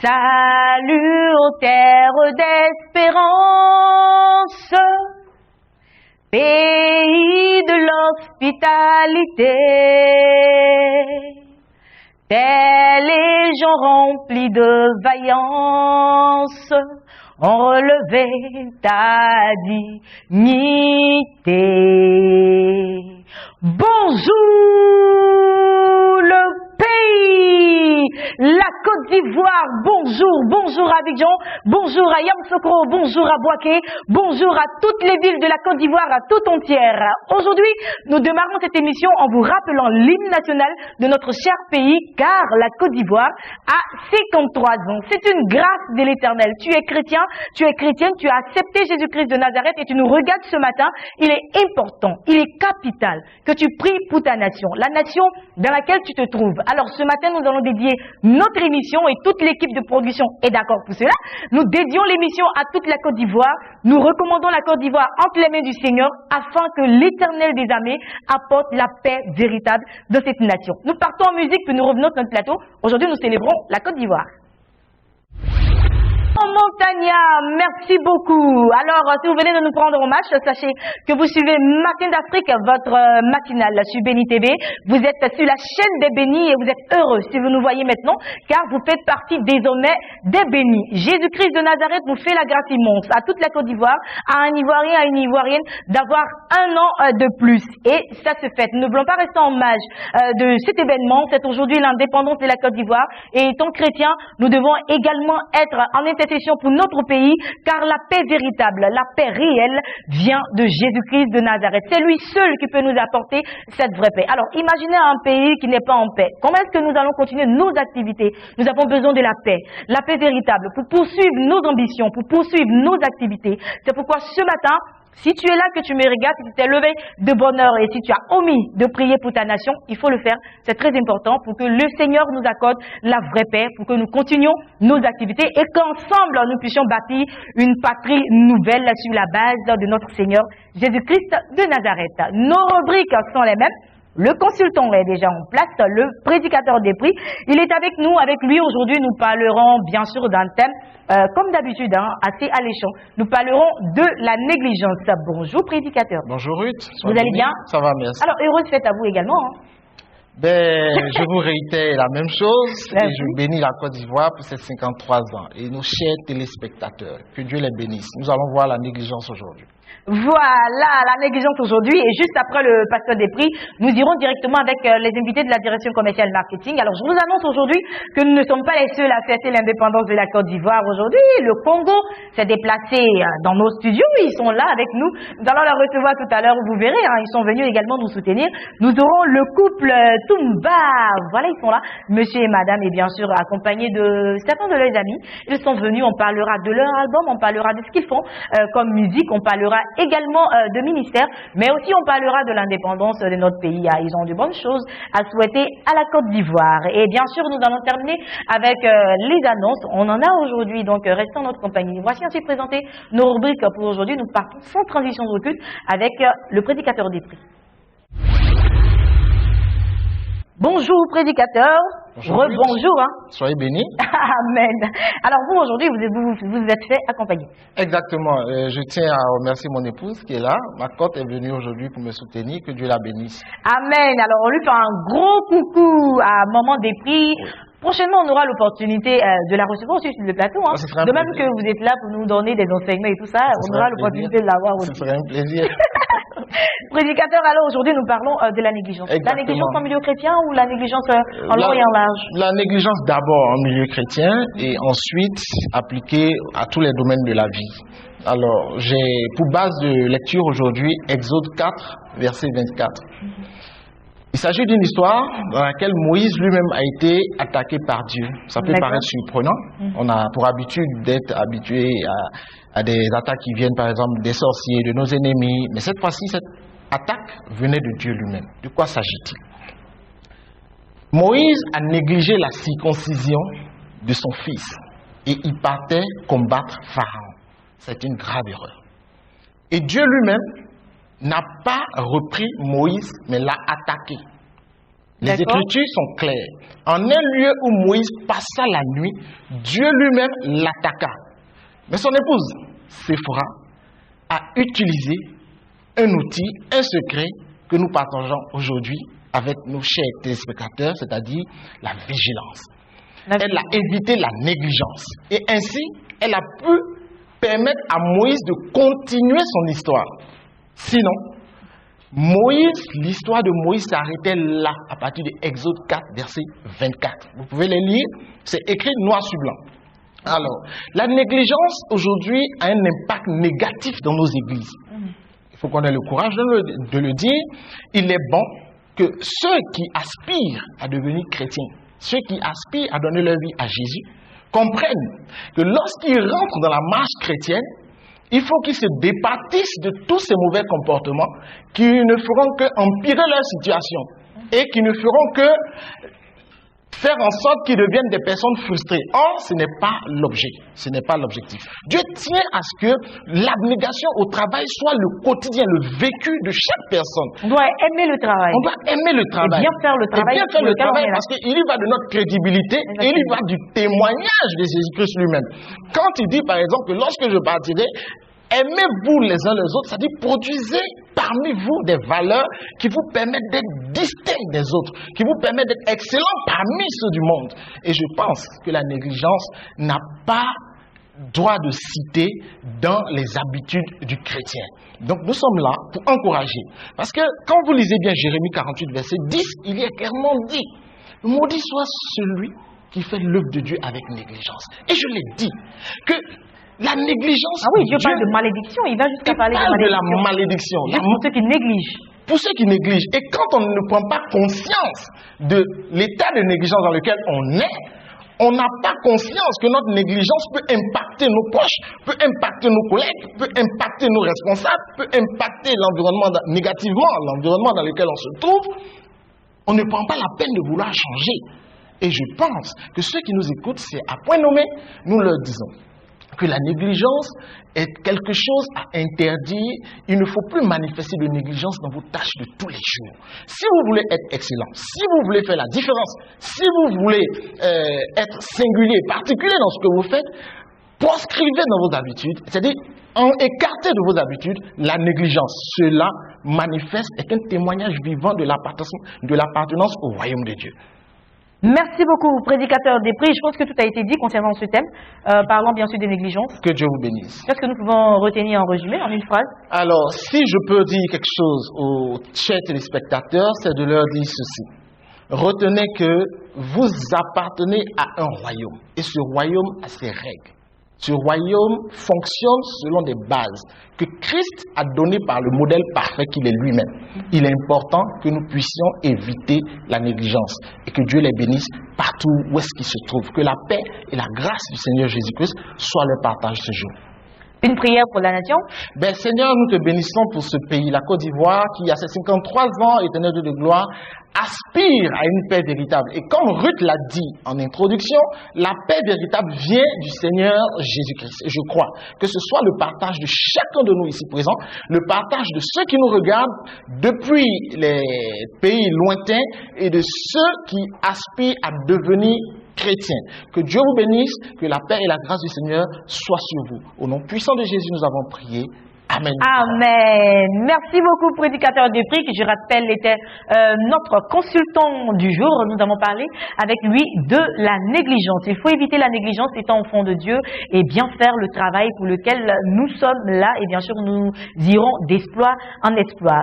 Salut aux terres d'espérance, pays de l'hospitalité. Tels les gens remplis de vaillance ont relevé ta dignité. Bonjour le pays, la Côte d'Ivoire, bonjour à Abidjan, bonjour à Yamoussoukro, bonjour à Bouaké, bonjour à toutes les villes de la Côte d'Ivoire, à toute entière. Aujourd'hui, nous démarrons cette émission en vous rappelant l'hymne national de notre cher pays, car la Côte d'Ivoire a 53 ans. C'est une grâce de l'Éternel. Tu es chrétien, tu es chrétienne, tu as accepté Jésus-Christ de Nazareth et tu nous regardes ce matin. Il est important, il est capital que tu pries pour ta nation, la nation dans laquelle tu te trouves. Alors ce matin, nous allons dédier notre émission et toute l'équipe de production est d'accord pour cela. Nous dédions l'émission à toute la Côte d'Ivoire. Nous recommandons la Côte d'Ivoire entre les mains du Seigneur afin que l'Éternel des armées apporte la paix véritable de cette nation. Nous partons en musique puis nous revenons sur notre plateau. Aujourd'hui, nous célébrons la Côte d'Ivoire. Montagna, merci beaucoup. Alors, si vous venez de nous prendre en match, sachez que vous suivez Matin d'Afrique, votre matinale sur Béni TV. Vous êtes sur la chaîne des bénis et vous êtes heureux si vous nous voyez maintenant, car vous faites partie désormais des bénis. Jésus-Christ de Nazareth vous fait la grâce immense à toute la Côte d'Ivoire, à un Ivoirien, à une Ivoirienne, d'avoir un an de plus. Et ça se fait. Nous ne voulons pas rester en marge de cet événement. C'est aujourd'hui l'indépendance de la Côte d'Ivoire. Et étant chrétiens, nous devons également être en intercession pour notre pays, car la paix véritable, la paix réelle vient de Jésus-Christ de Nazareth. C'est lui seul qui peut nous apporter cette vraie paix. Alors, imaginez un pays qui n'est pas en paix. Comment est-ce que nous allons continuer nos activités? Nous avons besoin de la paix véritable, pour poursuivre nos ambitions, pour poursuivre nos activités. C'est pourquoi ce matin, si tu es là, que tu me regardes, si tu t'es levé de bonne heure et si tu as omis de prier pour ta nation, il faut le faire. C'est très important pour que le Seigneur nous accorde la vraie paix, pour que nous continuions nos activités et qu'ensemble nous puissions bâtir une patrie nouvelle sur la base de notre Seigneur Jésus-Christ de Nazareth. Nos rubriques sont les mêmes. Le consultant est déjà en place, le prédicateur des prix. Il est avec nous. Avec lui, aujourd'hui, nous parlerons bien sûr d'un thème, comme d'habitude, assez alléchant. Nous parlerons de la négligence. Bonjour, prédicateur. Bonjour, Ruth. Vous allez bien? Ça va, merci. Alors, heureuse fête à vous également. Je vous réitère la même chose et je bénis la Côte d'Ivoire pour ses 53 ans. Et nos chers téléspectateurs, que Dieu les bénisse. Nous allons voir la négligence aujourd'hui. Voilà, la négligence aujourd'hui. Et juste après le pasteur des prix, nous irons directement avec les invités de la direction commerciale marketing. Alors, je vous annonce aujourd'hui que nous ne sommes pas les seuls à fêter l'indépendance de la Côte d'Ivoire aujourd'hui. Le Congo s'est déplacé dans nos studios. Ils sont là avec nous. Nous allons les recevoir tout à l'heure. Vous verrez, ils sont venus également nous soutenir. Nous aurons le couple Toumba. Voilà, ils sont là. Monsieur et madame, et bien sûr, accompagnés de certains de leurs amis. Ils sont venus. On parlera de leur album. On parlera de ce qu'ils font comme musique. On parlera également de ministère, mais aussi on parlera de l'indépendance de notre pays. Ils ont de bonnes choses à souhaiter à la Côte d'Ivoire. Et bien sûr, nous allons terminer avec les annonces. On en a aujourd'hui, donc restez en notre compagnie. Voici ainsi présenter nos rubriques pour aujourd'hui. Nous partons sans transition de recul avec le prédicateur des prix. Bonjour prédicateur, rebonjour. Soyez bénis. Amen. Alors vous aujourd'hui, vous êtes fait accompagner. Exactement. Je tiens à remercier mon épouse qui est là. Ma côte est venue aujourd'hui pour me soutenir. Que Dieu la bénisse. Amen. Alors on lui fait un gros coucou à Maman des prix. Oui. Prochainement, on aura l'opportunité de la recevoir aussi sur le plateau. De même que vous êtes là pour nous donner des enseignements et tout ça, on aura l'opportunité de l'avoir aussi. Ce serait un plaisir. Prédicateur, alors aujourd'hui nous parlons de la négligence. Exactement. La négligence en milieu chrétien ou la négligence en long et en large? La négligence d'abord en milieu chrétien et ensuite appliquée à tous les domaines de la vie. Alors, j'ai pour base de lecture aujourd'hui Exode 4, verset 24. Il s'agit d'une histoire dans laquelle Moïse lui-même a été attaqué par Dieu. Ça peut paraître surprenant. On a pour habitude d'être habitué à des attaques qui viennent par exemple des sorciers, de nos ennemis. Mais cette fois-ci, cette attaque venait de Dieu lui-même. De quoi s'agit-il? Moïse a négligé la circoncision de son fils et il partait combattre Pharaon. C'est une grave erreur. Et Dieu lui-même n'a pas repris Moïse, mais l'a attaqué. Les Écritures sont claires. En un lieu où Moïse passa la nuit, Dieu lui-même l'attaqua. Mais son épouse, Séphora, a utilisé un outil, un secret que nous partageons aujourd'hui avec nos chers téléspectateurs, c'est-à-dire la vigilance. Elle a évité la négligence. Et ainsi, elle a pu permettre à Moïse de continuer son histoire. Sinon, l'histoire de Moïse s'arrêtait là, à partir de Exode 4, verset 24. Vous pouvez les lire, c'est écrit noir sur blanc. Alors, la négligence aujourd'hui a un impact négatif dans nos églises. Il faut qu'on ait le courage de le dire. Il est bon que ceux qui aspirent à devenir chrétiens, ceux qui aspirent à donner leur vie à Jésus, comprennent que lorsqu'ils rentrent dans la marche chrétienne, il faut qu'ils se départissent de tous ces mauvais comportements qui ne feront qu'empirer leur situation et qui ne feront que faire en sorte qu'ils deviennent des personnes frustrées. Or, ce n'est pas l'objet, ce n'est pas l'objectif. Dieu tient à ce que l'abnégation au travail soit le quotidien, le vécu de chaque personne. On doit aimer le travail. On doit aimer le travail. Et bien faire le travail. Et bien faire le travail parce qu'il y va de notre crédibilité et il y va du témoignage de Jésus-Christ lui-même. Quand il dit par exemple que lorsque je partirai, aimez-vous les uns les autres, c'est-à-dire produisez parmi vous des valeurs qui vous permettent d'être distincts des autres, qui vous permettent d'être excellents parmi ceux du monde. Et je pense que la négligence n'a pas droit de citer dans les habitudes du chrétien. Donc nous sommes là pour encourager. Parce que quand vous lisez bien Jérémie 48, verset 10, il y a clairement dit, maudit soit celui qui fait l'œuvre de Dieu avec négligence. Et je l'ai dit, que la négligence... Ah oui, Dieu parle de malédiction, il va jusqu'à parler de la malédiction. Juste pour ceux qui négligent. Pour ceux qui négligent. Et quand on ne prend pas conscience de l'état de négligence dans lequel on est, on n'a pas conscience que notre négligence peut impacter nos proches, peut impacter nos collègues, peut impacter nos responsables, peut impacter l'environnement négativement, l'environnement dans lequel on se trouve. On ne prend pas la peine de vouloir changer. Et je pense que ceux qui nous écoutent, c'est à point nommé, nous leur disons que la négligence est quelque chose à interdire. Il ne faut plus manifester de négligence dans vos tâches de tous les jours. Si vous voulez être excellent, si vous voulez faire la différence, si vous voulez être singulier, particulier dans ce que vous faites, proscrivez dans vos habitudes, c'est-à-dire écartez de vos habitudes la négligence. Cela manifeste est un témoignage vivant de l'appartenance au royaume de Dieu. Merci beaucoup, prédicateur des prix. Je pense que tout a été dit concernant ce thème. Parlons bien sûr des négligences. Que Dieu vous bénisse. Qu'est-ce que nous pouvons retenir en résumé, en une phrase? Alors, si je peux dire quelque chose aux chers téléspectateurs, c'est de leur dire ceci. Retenez que vous appartenez à un royaume. Et ce royaume a ses règles. Ce royaume fonctionne selon des bases que Christ a données par le modèle parfait qu'il est lui-même. Il est important que nous puissions éviter la négligence et que Dieu les bénisse partout où est-ce qu'ils se trouvent. Que la paix et la grâce du Seigneur Jésus-Christ soient leur partage ce jour. Une prière pour la nation. Seigneur, nous te bénissons pour ce pays, la Côte d'Ivoire, qui, à ses 53 ans, éternel Dieu de gloire, aspire à une paix véritable. Et comme Ruth l'a dit en introduction, la paix véritable vient du Seigneur Jésus-Christ. Et je crois que ce soit le partage de chacun de nous ici présents, le partage de ceux qui nous regardent depuis les pays lointains et de ceux qui aspirent à devenir chrétiens. Que Dieu vous bénisse, que la paix et la grâce du Seigneur soient sur vous. Au nom puissant de Jésus, nous avons prié. Amen. Amen. Merci beaucoup, prédicateur des prix, qui, je rappelle, était notre consultant du jour. Nous avons parlé avec lui de la négligence. Il faut éviter la négligence étant au fond de Dieu et bien faire le travail pour lequel nous sommes là. Et bien sûr, nous irons d'exploit en exploit.